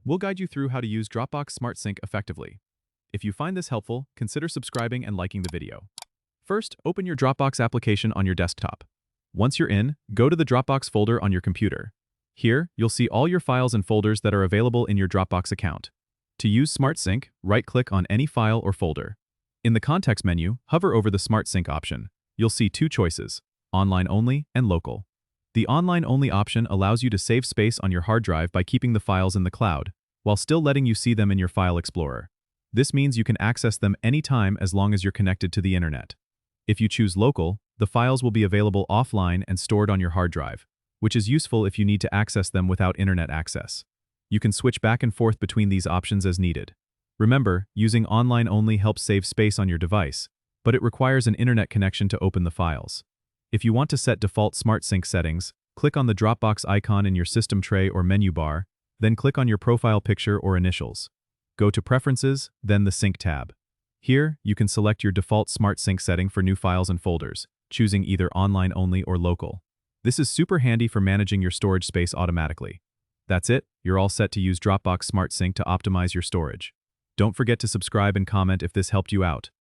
We'll guide you through how to use Dropbox Smart Sync effectively. If you find this helpful, consider subscribing and liking the video. First, open your Dropbox application on your desktop. Once you're in, go to the Dropbox folder on your computer. Here, you'll see all your files and folders that are available in your Dropbox account. To use Smart Sync, right-click on any file or folder. In the context menu, hover over the Smart Sync option. You'll see two choices: online only and local. The online only option allows you to save space on your hard drive by keeping the files in the cloud, while still letting you see them in your File Explorer. This means you can access them anytime as long as you're connected to the internet. If you choose local, the files will be available offline and stored on your hard drive, which is useful if you need to access them without internet access. You can switch back and forth between these options as needed. Remember, using online only helps save space on your device, but it requires an internet connection to open the files. If you want to set default Smart Sync settings, click on the Dropbox icon in your system tray or menu bar, then click on your profile picture or initials. Go to Preferences, then the Sync tab. Here, you can select your default Smart Sync setting for new files and folders, choosing either online only or local. This is super handy for managing your storage space automatically. That's it, you're all set to use Dropbox Smart Sync to optimize your storage. Don't forget to subscribe and comment if this helped you out.